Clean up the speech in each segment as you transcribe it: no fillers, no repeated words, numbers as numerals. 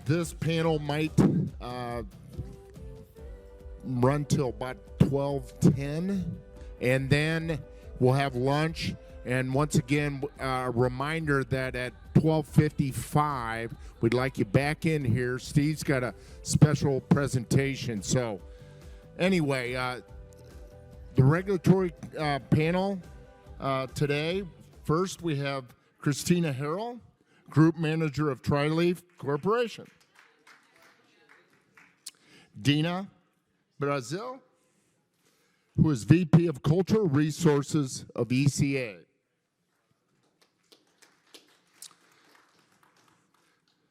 This panel might run till about 12:10, and then we'll have lunch. And once again, a reminder that at 12:55, we'd like you back in here. Steve's got a special presentation. So anyway, the regulatory panel today, first we have Christina Harrell, Group Manager of Tri-Leaf Corporation. Dina Brazil, who is VP of Cultural Resources of ECA.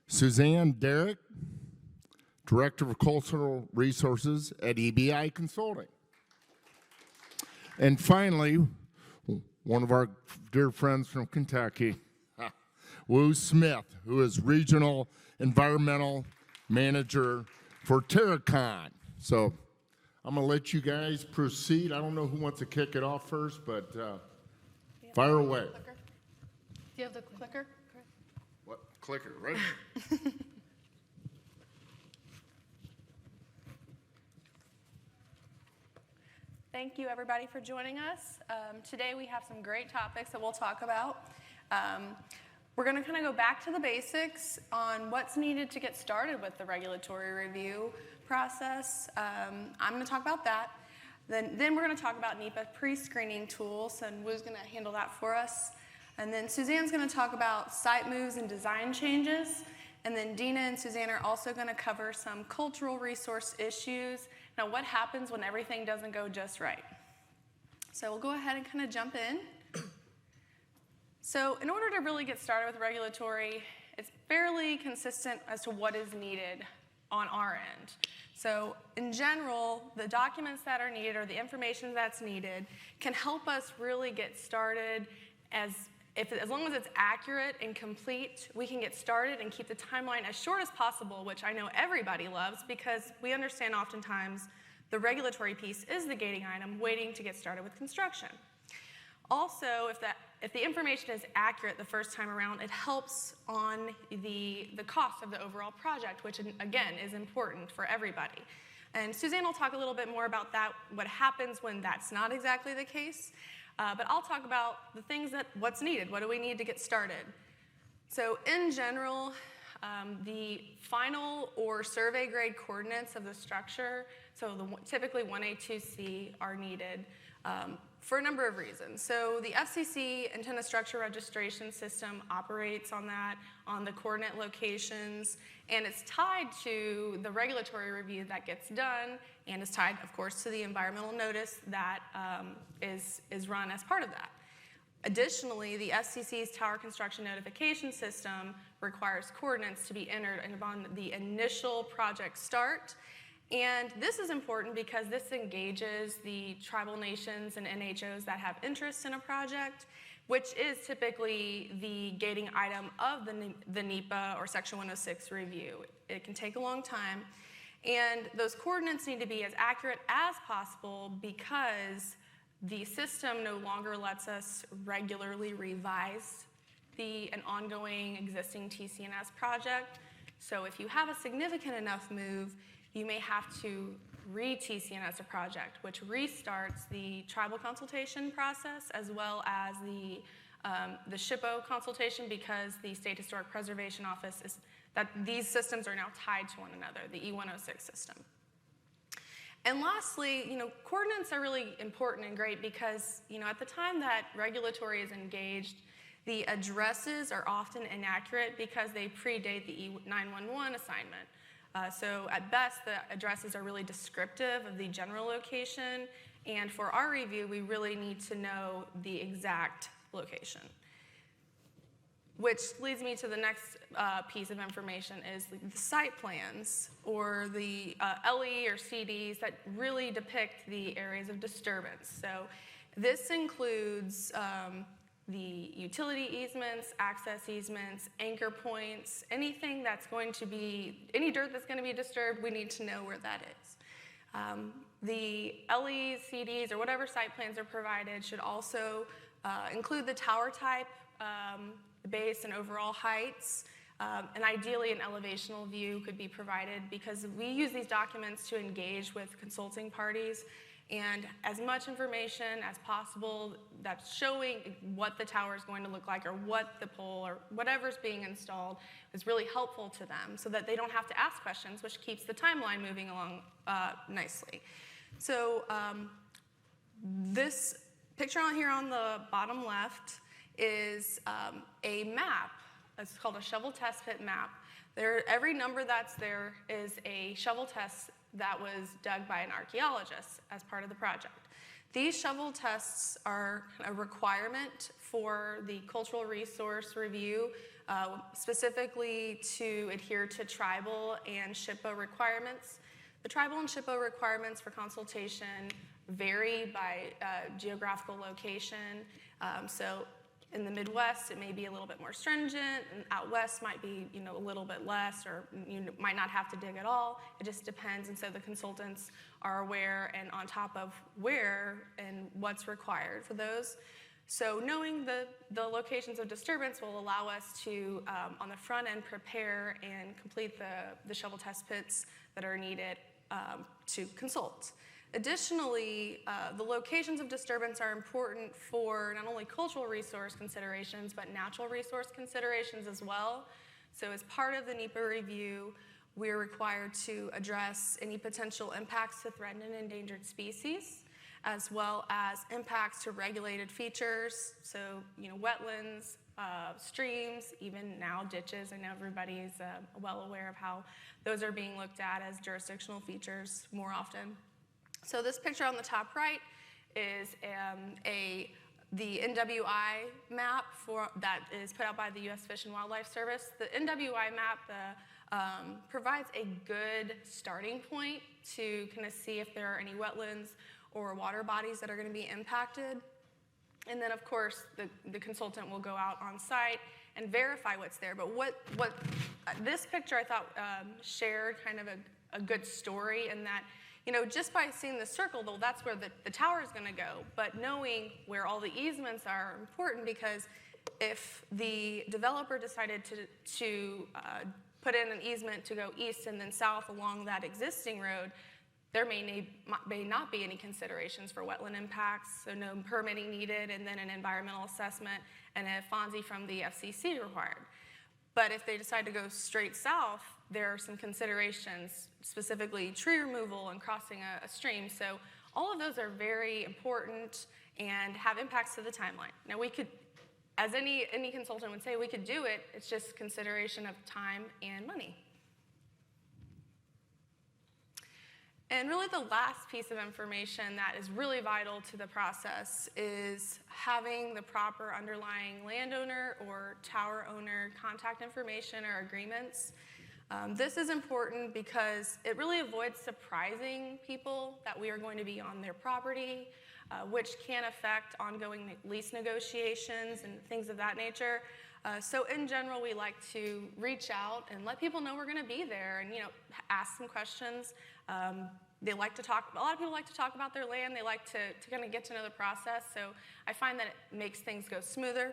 Suzanne Derrick, Director of Cultural Resources at EBI Consulting. And finally, one of our dear friends from Kentucky, Wu Smith, who is Regional Environmental Manager for Terracon. So I'm going to let you guys proceed. I don't know who wants to kick it off first, but fire away. Do you have the clicker? What? Clicker, right? Thank you, everybody, for joining us. Today we have some great topics that we'll talk about. We're going to kind of go back to the basics on what's needed to get started with the regulatory review process. I'm going to talk about that. Then we're going to talk about NEPA pre-screening tools, and Wu's going to handle that for us. And then Suzanne's going to talk about site moves and design changes. And then Dina and Suzanne are also going to cover some cultural resource issues. Now, what happens when everything doesn't go just right? So we'll go ahead and kind of jump in. So in order to really get started with regulatory, it's fairly consistent as to what is needed on our end. So in general, the documents that are needed or the information that's needed can help us really get started as long as it's accurate and complete, we can get started and keep the timeline as short as possible, which I know everybody loves because we understand oftentimes the regulatory piece is the gating item waiting to get started with construction. Also, if the information is accurate the first time around, it helps on the cost of the overall project, which again is important for everybody. And Suzanne will talk a little bit more about that, what happens when that's not exactly the case. But I'll talk about the things what's needed. What do we need to get started? So in general, the final or survey grade coordinates of the structure, so typically 1A, 2C, are needed for a number of reasons. So the FCC antenna structure registration system operates on the coordinate locations, and it's tied to the regulatory review that gets done, and is tied, of course, to the environmental notice that is run as part of that. Additionally, the FCC's tower construction notification system requires coordinates to be entered upon the initial project start. And this is important because this engages the tribal nations and NHOs that have interest in a project, which is typically the gating item of the NEPA or Section 106 review. It can take a long time. And those coordinates need to be as accurate as possible because the system no longer lets us regularly revise an ongoing existing TC&S project. So if you have a significant enough move, you may have to re-TC&S a project, which restarts the tribal consultation process as well as the SHPO consultation because the State Historic Preservation Office these systems are now tied to one another, the E106 system. And lastly, coordinates are really important and great because, at the time that regulatory is engaged, the addresses are often inaccurate because they predate the E911 assignment. So at best, the addresses are really descriptive of the general location, and for our review, we really need to know the exact location. Which leads me to the next piece of information is the site plans or the LE or CDs that really depict the areas of disturbance. So this includes the utility easements, access easements, anchor points, anything that's going to be, any dirt that's going to be disturbed, we need to know where that is. The LEs, CDs, or whatever site plans are provided should also include the tower type, the base and overall heights, And ideally, an elevational view could be provided because we use these documents to engage with consulting parties, and as much information as possible that's showing what the tower is going to look like or what the pole or whatever's being installed is really helpful to them so that they don't have to ask questions, which keeps the timeline moving along nicely. So this picture on here on the bottom left is a map. It's called a shovel test pit map. Every number that's there is a shovel test that was dug by an archaeologist as part of the project. These shovel tests are a requirement for the cultural resource review, specifically to adhere to tribal and SHPO requirements. The tribal and SHPO requirements for consultation vary by geographical location. So in the Midwest, it may be a little bit more stringent, and out west might be, a little bit less, or you might not have to dig at all. It just depends, and so the consultants are aware and on top of where and what's required for those. So knowing the locations of disturbance will allow us to, on the front end, prepare and complete the shovel test pits that are needed to consult. Additionally, the locations of disturbance are important for not only cultural resource considerations, but natural resource considerations as well. So as part of the NEPA review, we're required to address any potential impacts to threatened and endangered species, as well as impacts to regulated features, so wetlands, streams, even now ditches. I know everybody's well aware of how those are being looked at as jurisdictional features more often. So this picture on the top right is the NWI map that is put out by the U.S. Fish and Wildlife Service. The NWI map provides a good starting point to kind of see if there are any wetlands or water bodies that are going to be impacted. And then, of course, the consultant will go out on site and verify what's there. But what this picture I thought shared kind of a good story in that, just by seeing the circle, though, that's where the tower is going to go. But knowing where all the easements are important, because if the developer decided to put in an easement to go east and then south along that existing road, there may not be any considerations for wetland impacts, so no permitting needed, and then an environmental assessment and a FONSI from the FCC required. But if they decide to go straight south, there are some considerations, specifically tree removal and crossing a stream. So all of those are very important and have impacts to the timeline. Now we could, as any consultant would say, we could do it. It's just consideration of time and money. And really the last piece of information that is really vital to the process is having the proper underlying landowner or tower owner contact information or agreements. This is important because it really avoids surprising people that we are going to be on their property, which can affect ongoing lease negotiations and things of that nature. So in general, we like to reach out and let people know we're going to be there and ask some questions. They like to talk, a lot of people like to talk about their land. They like to kind of get to know the process. So I find that it makes things go smoother.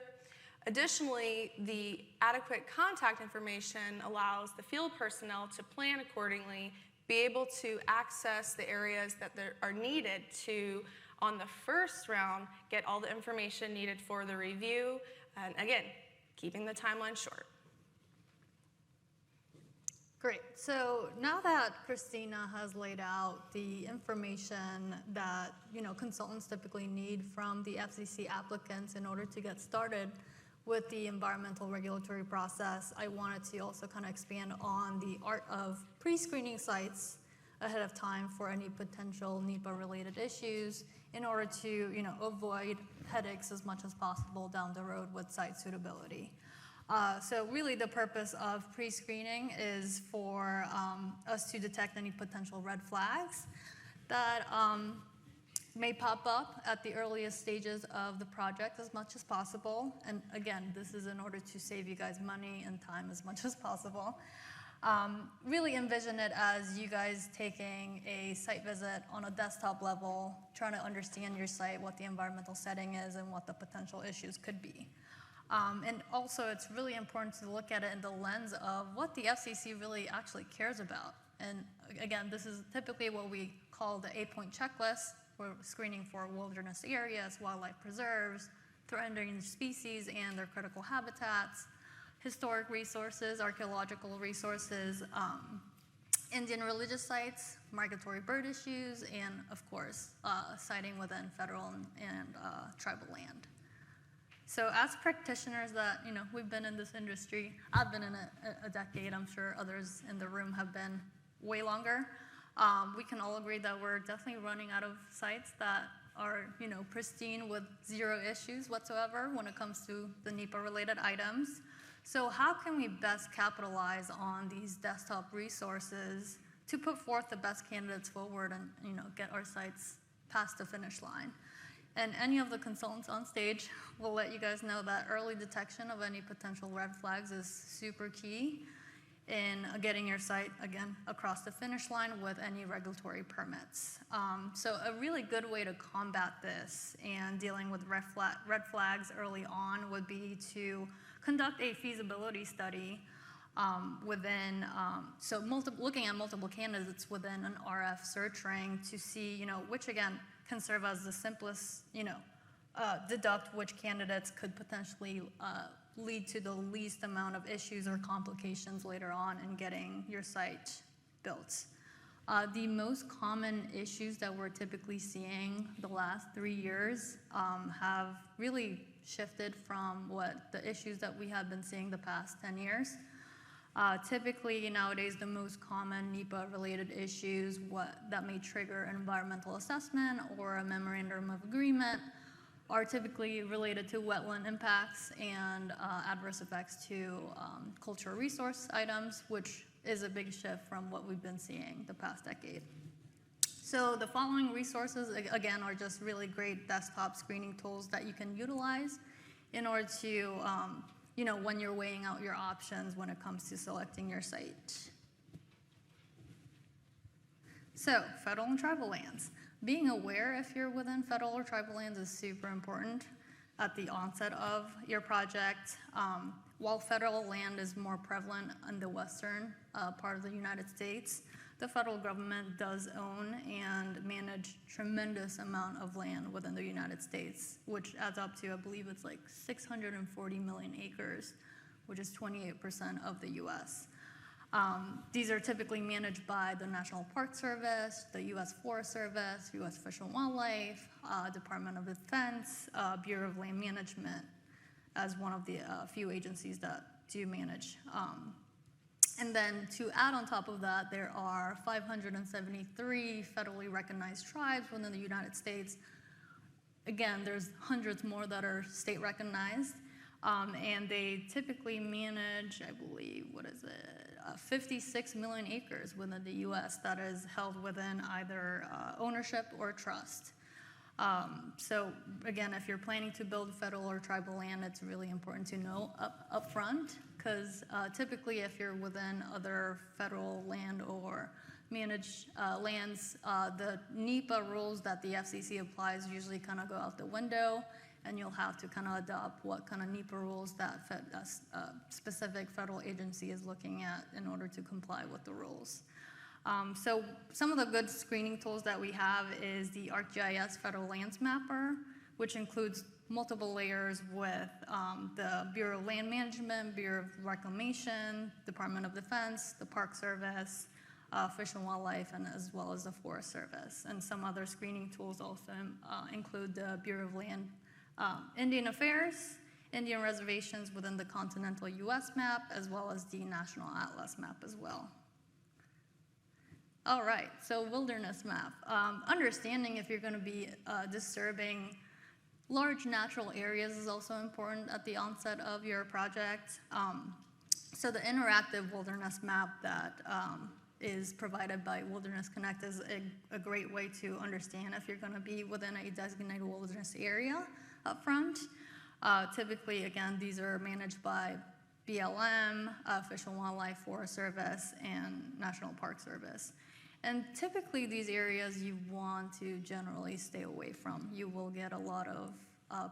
Additionally, the adequate contact information allows the field personnel to plan accordingly, be able to access the areas that are needed to, on the first round, get all the information needed for the review. And again, keeping the timeline short. Great. So now that Christina has laid out the information that consultants typically need from the FCC applicants in order to get started with the environmental regulatory process, I wanted to also kind of expand on the art of pre-screening sites ahead of time for any potential NEPA-related issues in order to avoid headaches as much as possible down the road with site suitability. So really the purpose of pre-screening is for us to detect any potential red flags that may pop up at the earliest stages of the project as much as possible. And again, this is in order to save you guys money and time as much as possible. Really envision it as you guys taking a site visit on a desktop level, trying to understand your site, what the environmental setting is, and what the potential issues could be. And also, it's really important to look at it in the lens of what the FCC really actually cares about. And again, this is typically what we call the 8-point checklist. We're screening for wilderness areas, wildlife preserves, threatened species and their critical habitats, historic resources, archaeological resources, Indian religious sites, migratory bird issues, and of course, siting within federal and tribal land. So as practitioners that, we've been in this industry, I've been in a decade, I'm sure others in the room have been way longer. We can all agree that we're definitely running out of sites that are, pristine with zero issues whatsoever when it comes to the NEPA-related items. So how can we best capitalize on these desktop resources to put forth the best candidates forward and, get our sites past the finish line? And any of the consultants on stage will let you guys know that early detection of any potential red flags is super key in getting your site, again, across the finish line with any regulatory permits. So a really good way to combat this and dealing with red flags early on would be to conduct a feasibility study within, looking at multiple candidates within an RF search ring to see, which again can serve as the simplest, deduct which candidates could potentially lead to the least amount of issues or complications later on in getting your site built. The most common issues that we're typically seeing the last 3 years have really shifted from what the issues that we have been seeing the past 10 years. Typically nowadays the most common NEPA-related issues that may trigger an environmental assessment or a memorandum of agreement are typically related to wetland impacts and adverse effects to cultural resource items, which is a big shift from what we've been seeing the past decade. So the following resources, again, are just really great desktop screening tools that you can utilize in order to, when you're weighing out your options when it comes to selecting your site. So, federal and tribal lands. Being aware if you're within federal or tribal lands is super important at the onset of your project. While federal land is more prevalent in the western part of the United States, the federal government does own and manage tremendous amount of land within the United States, which adds up to, I believe it's like 640 million acres, which is 28% of the US. These are typically managed by the National Park Service, the U.S. Forest Service, U.S. Fish and Wildlife, Department of Defense, Bureau of Land Management, as one of the few agencies that do manage. And then to add on top of that, there are 573 federally recognized tribes within the United States. Again, there's hundreds more that are state recognized. And they typically manage, I believe, 56 million acres within the U.S. that is held within either ownership or trust. So again, if you're planning to build federal or tribal land, it's really important to know up front, because typically if you're within other federal land or managed lands, the NEPA rules that the FCC applies usually kind of go out the window, and you'll have to kind of adopt what kind of NEPA rules that specific federal agency is looking at in order to comply with the rules. So some of the good screening tools that we have is the ArcGIS Federal Lands Mapper, which includes multiple layers with the Bureau of Land Management, Bureau of Reclamation, Department of Defense, the Park Service, Fish and Wildlife, and as well as the Forest Service. And some other screening tools also include the Bureau of Land Indian Affairs, Indian reservations within the continental U.S. map, as well as the National Atlas map as well. All right, so wilderness map. Understanding if you're going to be disturbing large natural areas is also important at the onset of your project. So the interactive wilderness map that is provided by Wilderness Connect is a great way to understand if you're going to be within a designated wilderness area up front. Typically, again, these are managed by BLM, Fish and Wildlife, Forest Service, and National Park Service. And typically, these areas you want to generally stay away from. You will get a lot of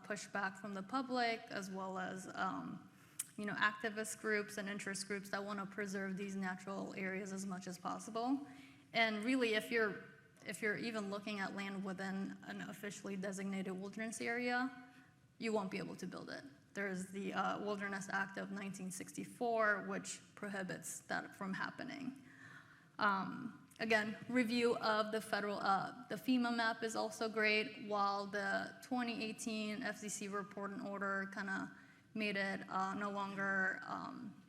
pushback from the public, as well as activist groups and interest groups that want to preserve these natural areas as much as possible. And really, if you're even looking at land within an officially designated wilderness area, you won't be able to build it. There's the Wilderness Act of 1964, which prohibits that from happening. Again, review of the the FEMA map is also great, while the 2018 FCC report and order kind of made it no longer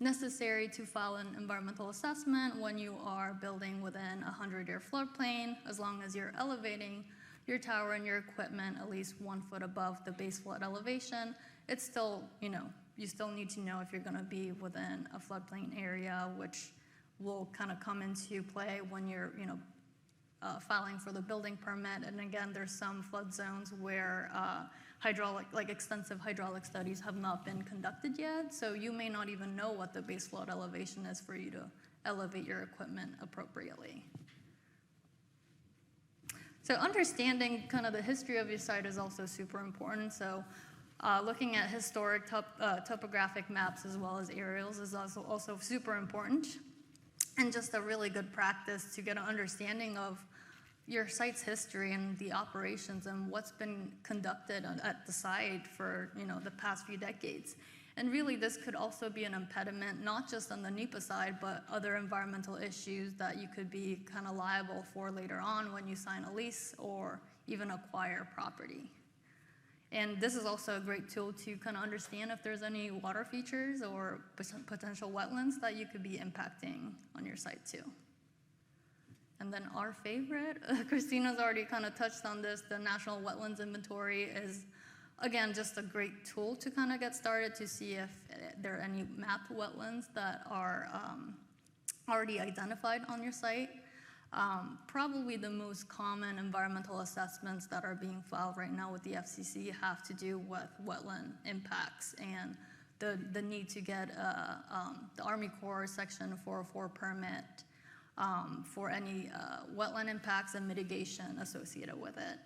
necessary to file an environmental assessment when you are building within a 100-year floodplain, as long as you're elevating your tower and your equipment at least 1 foot above the base flood elevation. It's still, you still need to know if you're going to be within a floodplain area, which will kind of come into play when you're, filing for the building permit. And again, there's some flood zones where extensive hydraulic studies have not been conducted yet, so you may not even know what the base flood elevation is for you to elevate your equipment appropriately. So understanding kind of the history of your site is also super important. So looking at historic topographic maps as well as aerials is also super important. And just a really good practice to get an understanding of your site's history and the operations and what's been conducted at the site for the past few decades. And really, this could also be an impediment, not just on the NEPA side, but other environmental issues that you could be kind of liable for later on when you sign a lease or even acquire property. And this is also a great tool to kind of understand if there's any water features or potential wetlands that you could be impacting on your site too. And then our favorite, Christina's already kind of touched on this, the National Wetlands Inventory is, again, just a great tool to kind of get started to see if there are any mapped wetlands that are already identified on your site. Probably the most common environmental assessments that are being filed right now with the FCC have to do with wetland impacts and the need to get the Army Corps Section 404 permit for any wetland impacts and mitigation associated with it.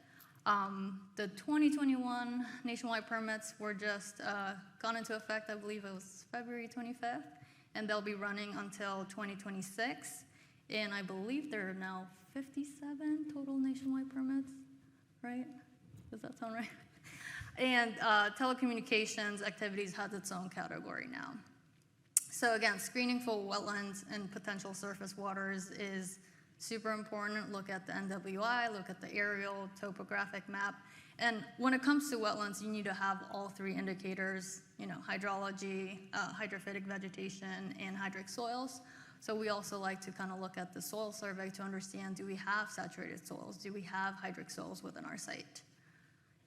The 2021 nationwide permits were just gone into effect, I believe it was February 25th, and they'll be running until 2026. And I believe there are now 57 total nationwide permits, right? Does that sound right? And telecommunications activities has its own category now. So again, screening for wetlands and potential surface waters is super important. Look at the NWI, look at the aerial topographic map. And when it comes to wetlands, you need to have all three indicators, hydrology, hydrophytic vegetation, and hydric soils. So we also like to kind of look at the soil survey to understand, do we have saturated soils? Do we have hydric soils within our site?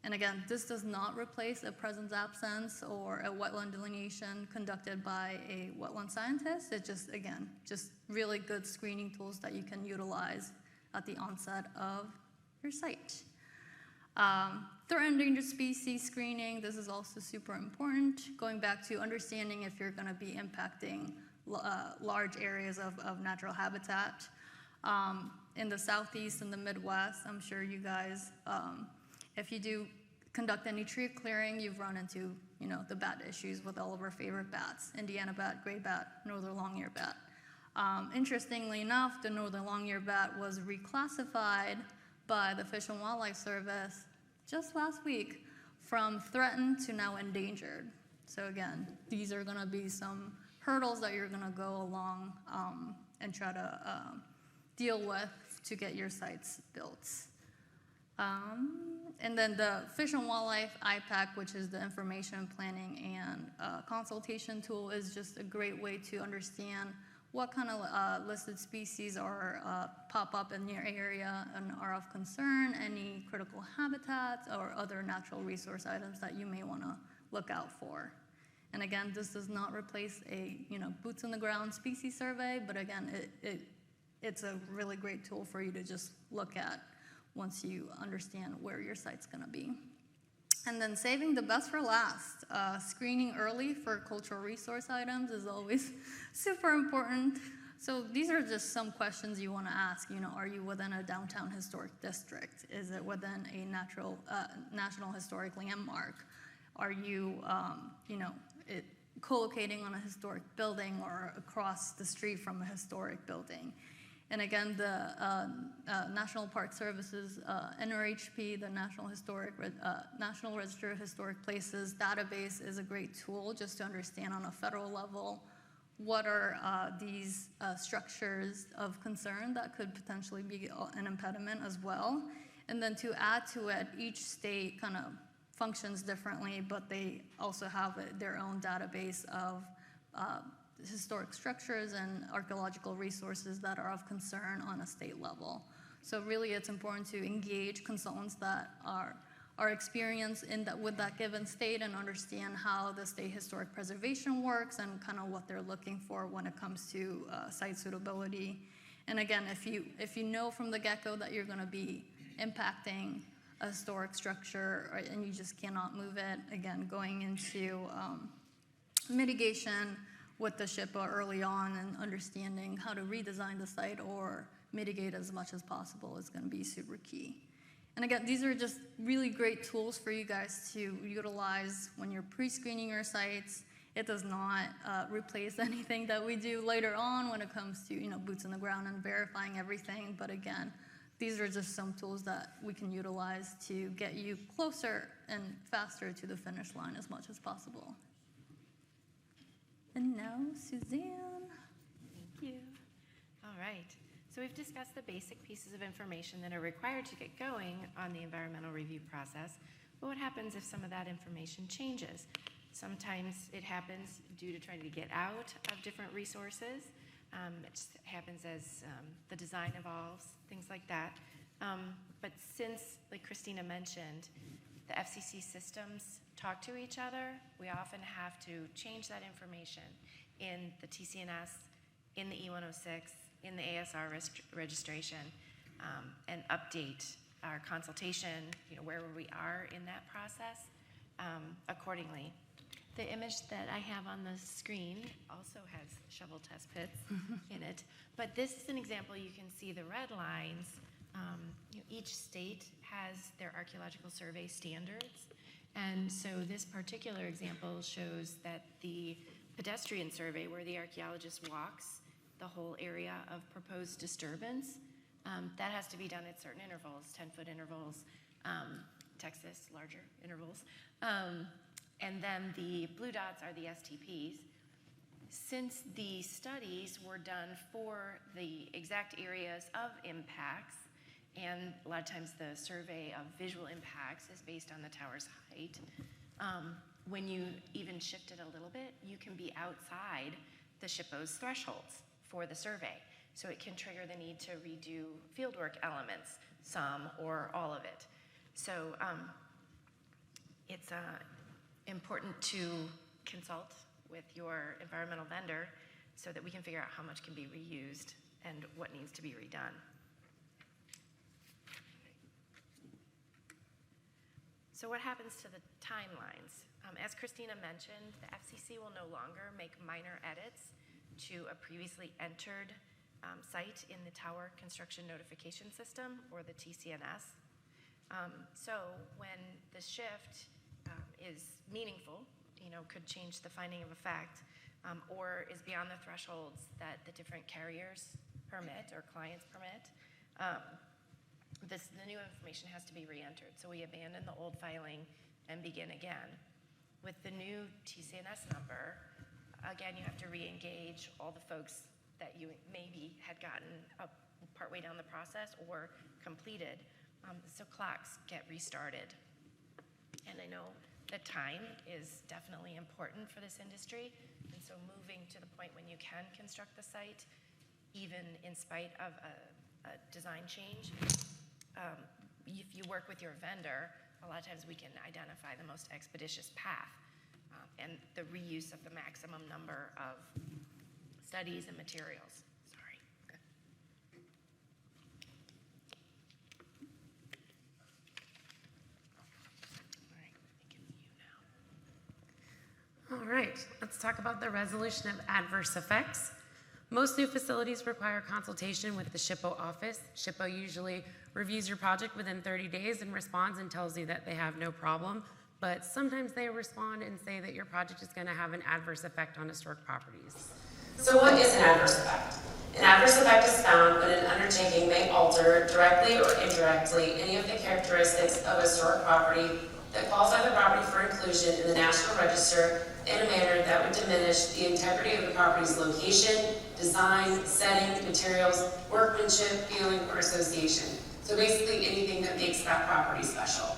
And again, this does not replace a presence absence or a wetland delineation conducted by a wetland scientist. It's just, again, just really good screening tools that you can utilize at the onset of your site. Threatened endangered species screening, this is also super important. Going back to understanding if you're gonna be impacting large areas of natural habitat. In the Southeast and the Midwest, I'm sure you guys, if you do conduct any tree clearing, you've run into, the bat issues with all of our favorite bats, Indiana bat, gray bat, northern long-eared bat. Interestingly enough, the northern long-eared bat was reclassified by the Fish and Wildlife Service just last week from threatened to now endangered. So again, these are gonna be some hurdles that you're gonna go along and try to deal with to get your sites built. And then the Fish and Wildlife IPAC, which is the information planning and consultation tool, is just a great way to understand what kind of listed species are pop up in your area and are of concern, any critical habitats or other natural resource items that you may want to look out for. And again, this does not replace a boots on the ground species survey, but again, it's a really great tool for you to just look at once you understand where your site's gonna be. And then saving the best for last. Screening early for cultural resource items is always super important. So these are just some questions you want to ask. Are you within a downtown historic district? Is it within a national historic landmark? Are you, co-locating on a historic building or across the street from a historic building? And again, the National Park Service's NRHP, the National Register of Historic Places database, is a great tool just to understand on a federal level what are these structures of concern that could potentially be an impediment as well. And then to add to it, each state kind of functions differently, but they also have their own database of historic structures and archaeological resources that are of concern on a state level. So really it's important to engage consultants that are experienced with that given state and understand how the state historic preservation works and kind of what they're looking for when it comes to site suitability. And again, if you know from the get-go that you're going to be impacting a historic structure and you just cannot move it, again, going into mitigation with the SHPA early on and understanding how to redesign the site or mitigate as much as possible is going to be super key. And again, these are just really great tools for you guys to utilize when you're pre-screening your sites. It does not replace anything that we do later on when it comes to boots on the ground and verifying everything. But again, these are just some tools that we can utilize to get you closer and faster to the finish line as much as possible. And now, Suzanne. Thank you. All right. So we've discussed the basic pieces of information that are required to get going on the environmental review process. But what happens if some of that information changes? Sometimes it happens due to trying to get out of different resources. It just happens as the design evolves, things like that. But since, like Christina mentioned, the FCC systems talk to each other, we often have to change that information in the TCNS, in the E106, in the ASR registration, and update our consultation, where we are in that process, accordingly. The image that I have on the screen also has shovel test pits in it, but this is an example. You can see the red lines. Each state has their archaeological survey standards, and so this particular example shows that the pedestrian survey, where the archaeologist walks the whole area of proposed disturbance, that has to be done at certain intervals, 10-foot intervals, Texas, larger intervals. And then the blue dots are the STPs. Since the studies were done for the exact areas of impacts, and a lot of times the survey of visual impacts is based on the tower's height, when you even shift it a little bit, you can be outside the SHPO's thresholds for the survey. So it can trigger the need to redo fieldwork elements, some or all of it. So it's important to consult with your environmental vendor so that we can figure out how much can be reused and what needs to be redone. So what happens to the timelines? As Christina mentioned, the FCC will no longer make minor edits to a previously entered site in the Tower Construction Notification System, or the TCNS. So when the shift is meaningful, could change the finding of a fact, or is beyond the thresholds that the different carriers permit or clients permit, the new information has to be re-entered. So we abandon the old filing and begin again. With the new TCNS number, again, you have to re-engage all the folks that you maybe had gotten up partway down the process or completed. So clocks get restarted. And I know that time is definitely important for this industry. And so moving to the point when you can construct the site, even in spite of a design change, if you work with your vendor, a lot of times we can identify the most expeditious path and the reuse of the maximum number of studies and materials. Sorry. All right, thinking of you now. All right, let's talk about the resolution of adverse effects. Most new facilities require consultation with the SHPO office. SHPO usually reviews your project within 30 days and responds and tells you that they have no problem, but sometimes they respond and say that your project is going to have an adverse effect on historic properties. So what is an adverse effect? An adverse effect is found when an undertaking may alter, directly or indirectly, any of the characteristics of a historic property that qualify the property for inclusion in the National Register in a manner that would diminish the integrity of the property's location, design, setting, materials, workmanship, feeling, or association. So basically anything that makes that property special.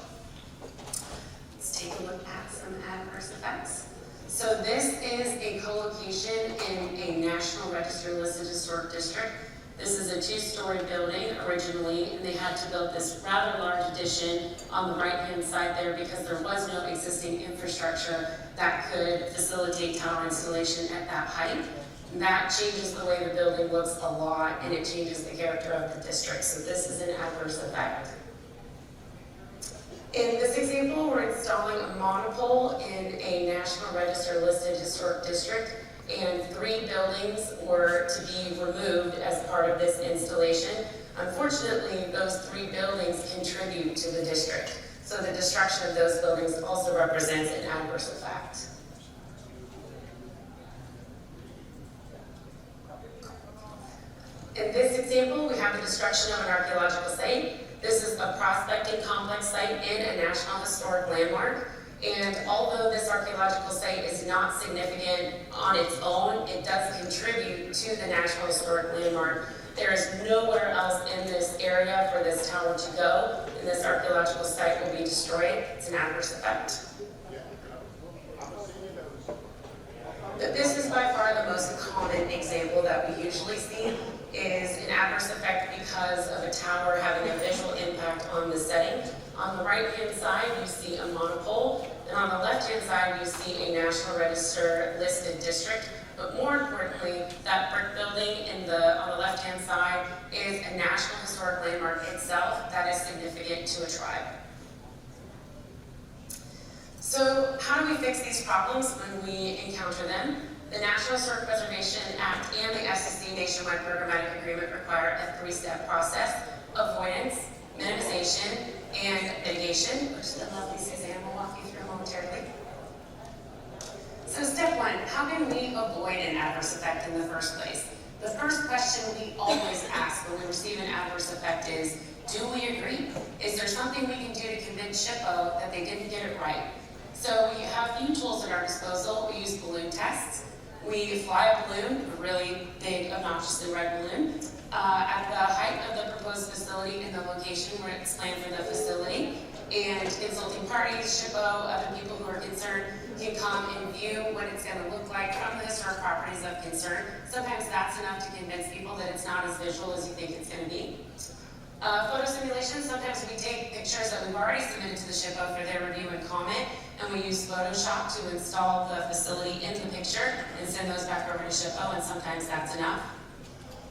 Let's take a look at some adverse effects. So this is a co-location in a National Register listed historic district. This is a 2-story building originally, and they had to build this rather large addition on the right-hand side there because there was no existing infrastructure that could facilitate tower installation at that height. And that changes the way the building looks a lot, and it changes the character of the district. So this is an adverse effect. In this example, we're installing a monopole in a National Register listed historic district, and 3 buildings were to be removed as part of this installation. Unfortunately, those 3 buildings contribute to the district, so the destruction of those buildings also represents an adverse effect. In this example, we have the destruction of an archaeological site. This is a prospecting complex site in a National Historic Landmark. And although this archaeological site is not significant on its own, it does contribute to the National Historic Landmark. There is nowhere else in this area for this tower to go, and this archaeological site will be destroyed. It's an adverse effect. But this is by far the most common example that we usually see, is an adverse effect because of a tower having a visual impact on the setting. On the right-hand side, you see a monopole, and on the left-hand side, you see a National Register listed district. But more importantly, that brick building on the left-hand side is a National Historic Landmark itself that is significant to a tribe. So how do we fix these problems when we encounter them? The National Historic Preservation Act and the FCC Nationwide Programmatic Agreement require a 3-step process: avoidance, minimization, and mitigation, which the lovely Suzanne will walk you through momentarily. So step 1, how can we avoid an adverse effect in the first place? The first question we always ask when we receive an adverse effect is, do we agree? Is there something we can do to convince SHPO that they didn't get it right? So we have a few tools at our disposal. We use balloon tests. We fly a balloon, a really big, obnoxiously red balloon, at the height of the proposed facility in the location where it's planned for the facility. And consulting parties, SHPO, other people who are concerned can come and view what it's going to look like from the historic properties of concern. Sometimes that's enough to convince people that it's not as visual as you think it's going to be. Photo simulation, sometimes we take pictures that we've already submitted to the SHPO for their review and comment, and we use Photoshop to install the facility in the picture and send those back over to SHPO, and sometimes that's enough.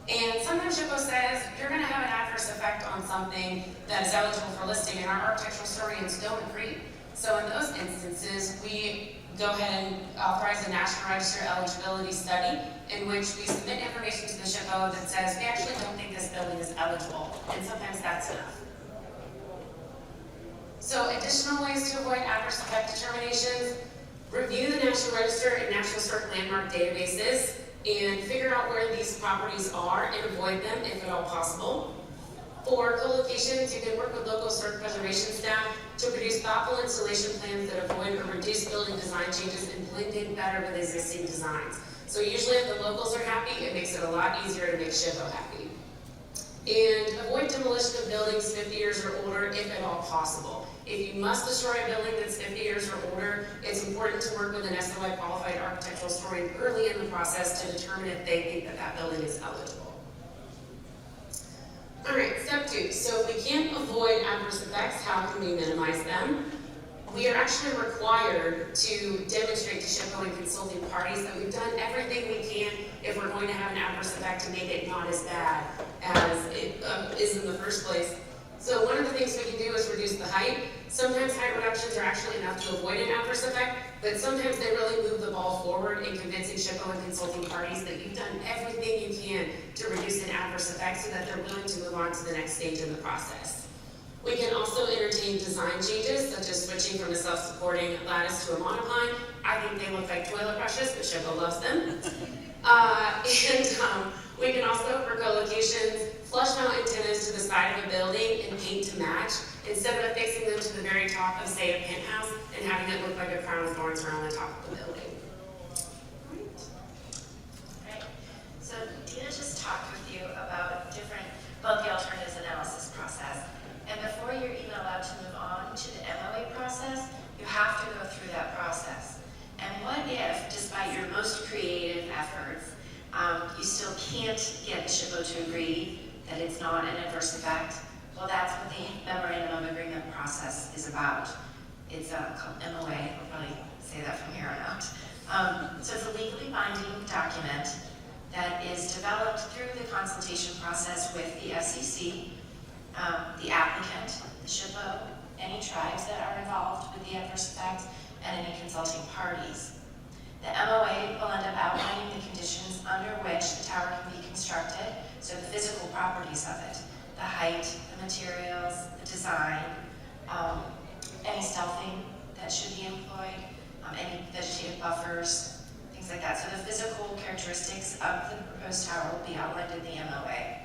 And sometimes SHPO says, you're going to have an adverse effect on something that is eligible for listing, and our architectural historians don't agree. So in those instances, we go ahead and authorize a National Register eligibility study in which we submit information to the SHPO that says, we actually don't think this building is eligible, and sometimes that's enough. So additional ways to avoid adverse effect determinations: review the National Register and National Historic Landmark databases and figure out where these properties are and avoid them if at all possible. For co-locations, you can work with local historic preservation staff to produce thoughtful installation plans that avoid or reduce building design changes and blend in better with existing designs. So usually if the locals are happy, it makes it a lot easier to make SHPO happy. And avoid demolition of buildings 50 years or older if at all possible. If you must destroy a building that's 50 years or older, it's important to work with an SOI qualified architectural historian early in the process to determine if they think that that building is eligible. All right, step 2. So if we can't avoid adverse effects, how can we minimize them? We are actually required to demonstrate to SHPO and consulting parties that we've done everything we can if we're going to have an adverse effect to make it not as bad as it is in the first place. So one of the things we can do is reduce the height. Sometimes height reductions are actually enough to avoid an adverse effect, but sometimes they really move the ball forward in convincing SHPO and consulting parties that you've done everything you can to reduce an adverse effect so that they're willing to move on to the next stage in the process. We can also entertain design changes, such as switching from a self-supporting lattice to a monopine. I think they look like toilet brushes, but SHPO loves them. We can also, for co-locations, flush mount antennas to the side of a building and paint to match, instead of affixing them to the very top of, say, a penthouse and having it look like a crown of thorns around the top of the building. Right. So Dina just talked with you about both the alternatives analysis process. And before you're even allowed to move on to the MOA process, you have to go through that process. And what if, despite your most creative efforts, you still can't get the SHPO to agree that it's not an adverse effect? Well, that's what the memorandum of agreement process is about. It's called MOA. I'll probably say that from here on out. So it's a legally binding document that is developed through the consultation process with the FCC, the applicant, the SHPO, any tribes that are involved with the adverse effect, and any consulting parties. The MOA will end up outlining the conditions under which the tower can be constructed, so the physical properties of it, the height, the materials, the design, any stealthing that should be employed, any vegetative buffers, things like that. So the physical characteristics of the proposed tower will be outlined in the MOA.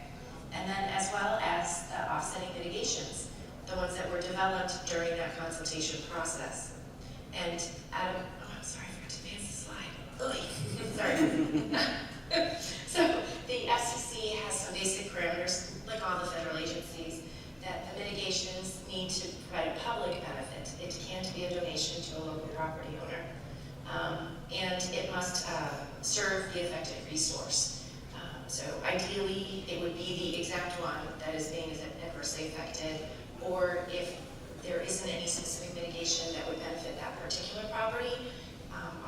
And then as well as the offsetting mitigations, the ones that were developed during that consultation process. And Adam, oh, I'm sorry, I forgot to advance the slide. Sorry. So the FCC has some basic parameters, like all the federal agencies, that the mitigations need to provide a public benefit. It can't be a donation to a local property owner. And it must serve the affected resource. So ideally, it would be the exact one that is being adversely affected, or if there isn't any specific mitigation that would benefit that particular property,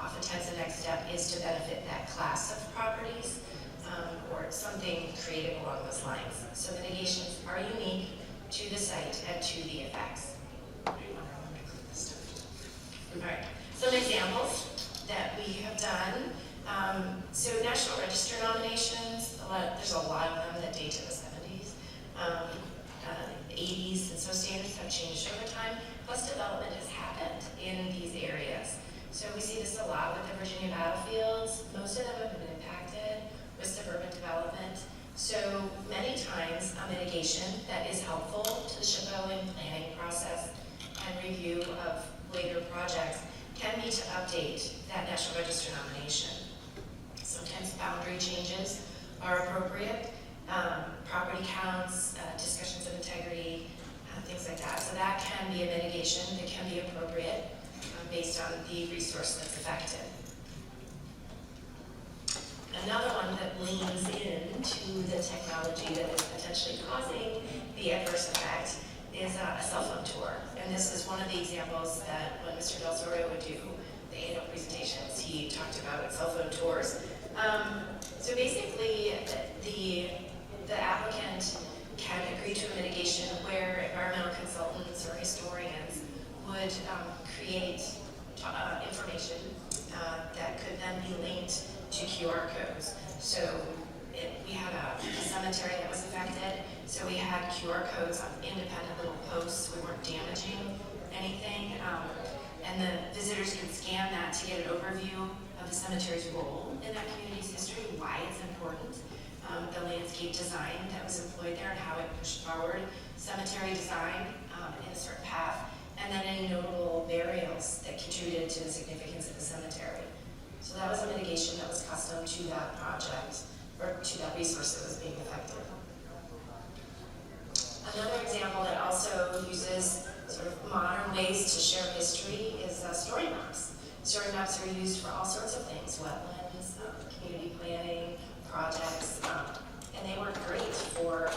oftentimes the next step is to benefit that class of properties, or something creative along those lines. So mitigations are unique to the site and to the effects. All right, some examples that we have done. So National Register nominations, there's a lot of them that date to the 70s, the 80s, and so standards have changed over time, plus development has happened in these areas. So we see this a lot with the Virginia battlefields. Most of them have been impacted with suburban development. So many times a mitigation that is helpful to the SHPO and planning process and review of later projects can be to update that National Register nomination. Sometimes boundary changes are appropriate, property counts, discussions of integrity, things like that. So that can be a mitigation that can be appropriate based on the resource that's affected. Another one that leans into the technology that is potentially causing the adverse effect is a cell phone tour. And this is one of the examples that when Mr. Del Sorio would do the annual presentations, he talked about cell phone tours. So basically, the applicant can agree to a mitigation where environmental consultants or historians would create information that could then be linked to QR codes. So we had a cemetery that was affected, so we had QR codes on independent little posts. We weren't damaging anything. And the visitors could scan that to get an overview of the cemetery's role in that community's history, why it's important, the landscape design that was employed there and how it pushed forward cemetery design in a certain path, and then any notable burials that contributed to the significance of the cemetery. So that was a mitigation that was custom to that project, or to that resource that was being affected. Another example that also uses sort of modern ways to share history is story maps. Story maps are used for all sorts of things, wetlands, community planning, projects, and they work great for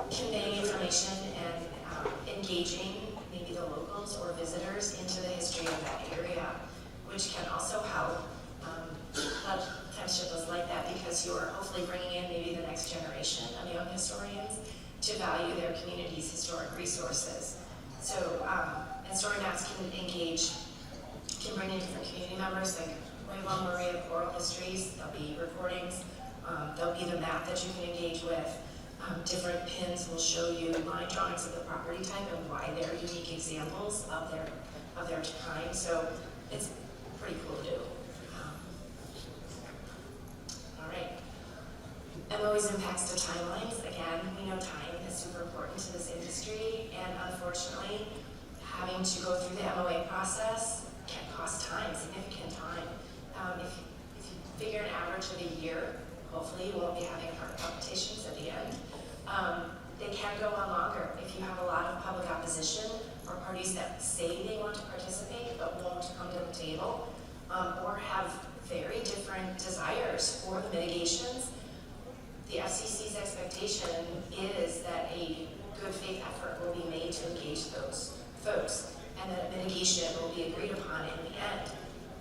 conveying information and engaging maybe the locals or visitors into the history of that area, which can also help. SHPOs like that because you're hopefully bringing in maybe the next generation of young historians to value their community's historic resources. So, and story maps can engage can bring in different community members, like Wayville Maria Oral Histories, there'll be recordings, there'll be the map that you can engage with. Different pins will show you line drawings of the property type and why they're unique examples of their kind. So it's pretty cool to do. All right. MOA's impacts to timelines. Again, we know time is super important to this industry, and unfortunately, having to go through the MOA process can cost time, significant time. If you figure an average of a year, hopefully you won't be having heart palpitations at the end. They can go on longer if you have a lot of public opposition or parties that say they want to participate but won't come to the table, or have very different desires for the mitigations. The FCC's expectation is that a good faith effort will be made to engage those folks, and that a mitigation will be agreed upon in the end.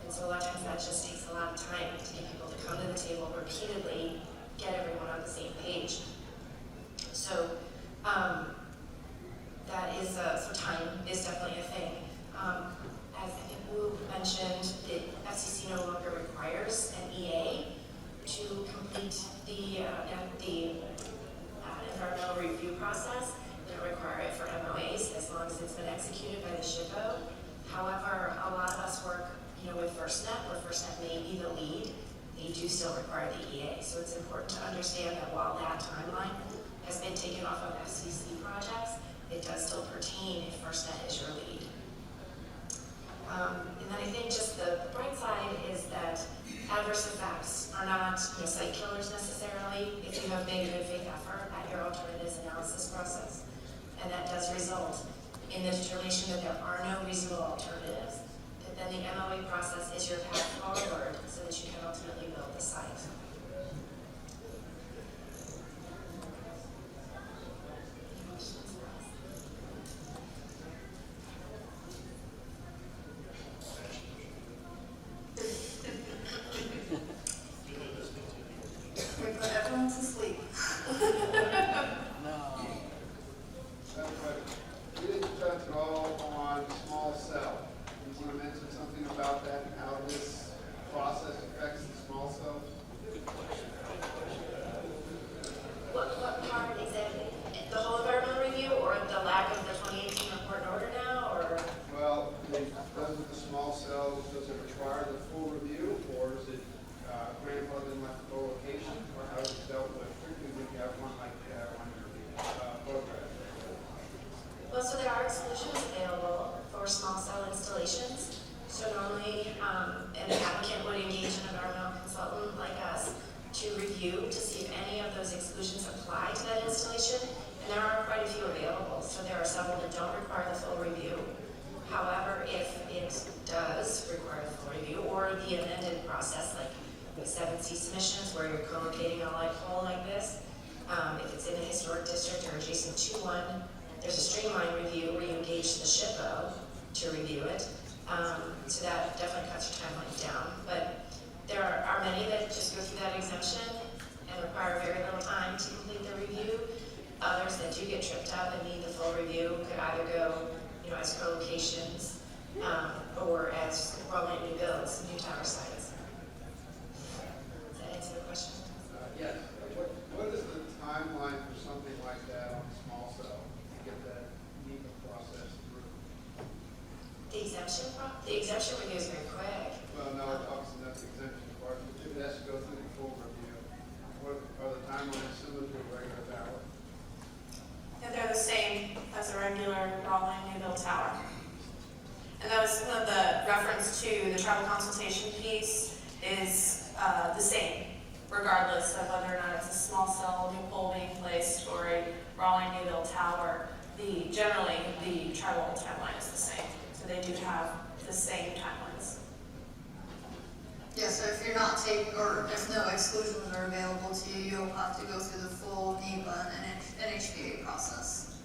And so a lot of times that just takes a lot of time to get people to come to the table repeatedly, get everyone on the same page. So so time is definitely a thing. As I think Wu mentioned, the FCC no longer requires an EA to complete the environmental review process. They don't require it for MOAs as long as it's been executed by the SHPO. However, a lot of us work, with FirstNet, where FirstNet may be the lead. They do still require the EA, so it's important to understand that while that timeline has been taken off of FCC projects, it does still pertain if FirstNet is your lead. And then I think just the bright side is that adverse effects are not site killers necessarily if you have made a good faith effort at your alternatives analysis process. And that does result in the determination that there are no reasonable alternatives. That then the MOA process is your path forward so that you can ultimately build the site. We put everyone to sleep. We didn't touch at all on small cell. You want to mention something about that and how this process affects the small cell? What part exactly? The whole environmental review, or the lack of the 2018 report and order now, or? Well, does the small cell, does it require the full review, or is it grandfathered in like the co-location, or how is it dealt with? Particularly when you have one like one photograph. Well, so there are exclusions available for small cell installations. So normally, an applicant would engage an environmental consultant like us to review to see if any of those exclusions apply to that installation. And there are quite a few available. So there are several that don't require the full review. However, if it does require the full review, or the amended process, like the 7C submissions where you're co-locating a light pole like this, if it's in a historic district or adjacent to one, there's a streamlined review where you engage the SHPO to review it. So that definitely cuts your timeline down. But there are many that just go through that exemption and require very little time to complete the review. Others that do get tripped up and need the full review could either go, as co-locations or as rolling new builds, new tower sites. Does that answer the question? Yes. What is the timeline for something like that on a small cell to get that NEPA process through? The exemption review is very quick. Well, no, obviously that's the exemption part, but if it has to go through the full review, what are the timelines similar to a regular tower? And they're the same as a regular rolling new build tower. And that was some of the reference to the tribal consultation piece is the same, regardless of whether or not it's a small cell, new pole being placed, or a rolling new build tower. Generally, the tribal timeline is the same. So they do have the same timelines. Yeah, so if you're not or if no exclusions are available to you, you'll have to go through the full NEPA and NHPA process.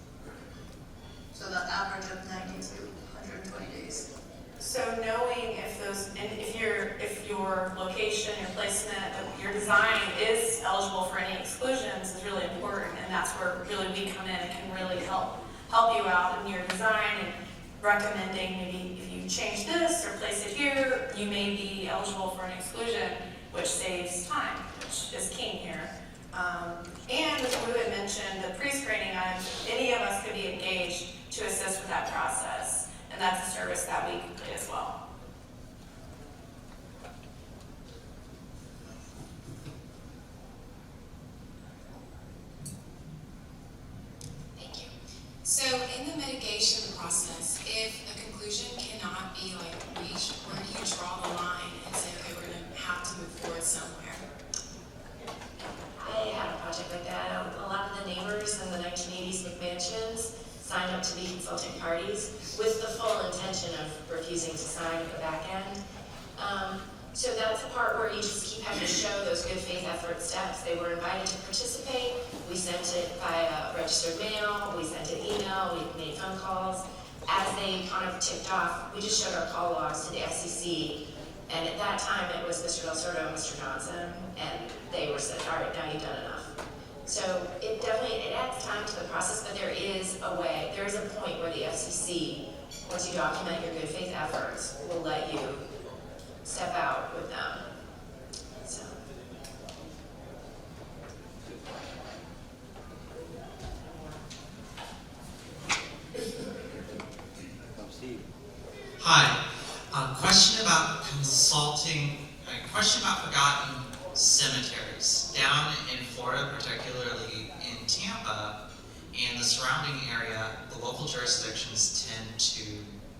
So that average of 90 to 120 days. So knowing if your location, your placement, your design is eligible for any exclusions is really important, and that's where really we come in and can really help you out in your design and recommending maybe if you you change this or place it here, you may be eligible for an exclusion, which saves time, which is king here. And as Lou had mentioned, the pre-screening, any of us could be engaged to assist with that process, and that's a service that we complete as well. Thank you. So in the mitigation process, if a conclusion cannot be like reached, where do you draw the line and say, okay, we're gonna have to move forward somewhere? I had a project like that. A lot of the neighbors in the 1980s McMansions signed up to be consulting parties with the full intention of refusing to sign at the back end. So that's the part where you just keep having to show those good faith effort steps. They were invited to participate. We sent it via registered mail. We sent it email. We made phone calls. As they kind of ticked off, we just showed our call logs to the FCC. And at that time, it was Mr. Del Sordo and Mr. Johnson, and they were said, all right, now you've done enough. So it adds time to the process, but there is a way, there is a point where the FCC, once you document your good faith efforts, will let you step out with them. So. Hi. Question about consulting, a question about forgotten cemeteries. Down in Florida, particularly in Tampa and the surrounding area, the local jurisdictions tend to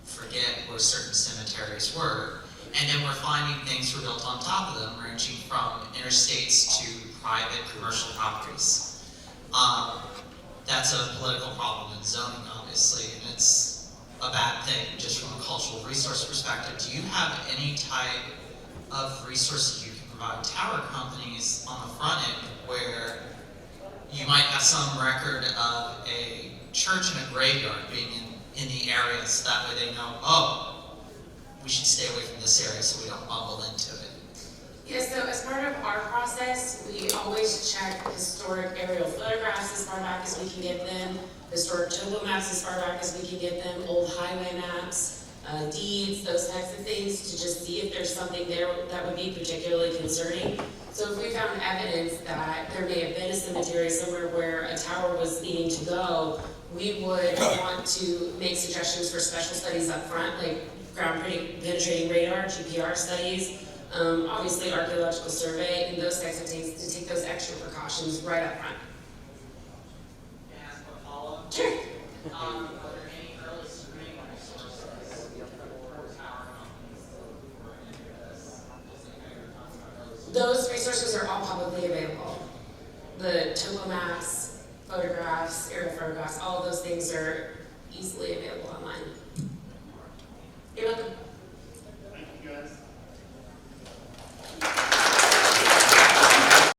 forget where certain cemeteries were. And then we're finding things were built on top of them, ranging from interstates to private commercial properties. That's a political problem in zoning, obviously, and it's a bad thing just from a cultural resource perspective. Do you have any type of resources you can provide tower companies on the front end where you might have some record of a church and a graveyard being in the area, so that way they know, oh, we should stay away from this area so we don't bumble into it? Yeah, so as part of our process, we always check historic aerial photographs as far back as we can get them, historic topo maps as far back as we can get them, old highway maps, deeds, those types of things, to just see if there's something there that would be particularly concerning. So if we found evidence that there may have been a cemetery somewhere where a tower was needing to go, we would want to make suggestions for special studies up front, like ground penetrating radar, GPR studies, obviously archaeological survey, and those types of things, to take those extra precautions right up front. Can I ask a follow-up? Sure. Are there any early screening resources for tower companies who are into this? Those resources are all publicly available. The topo maps, photographs, aerial photographs, all of those things are easily available online.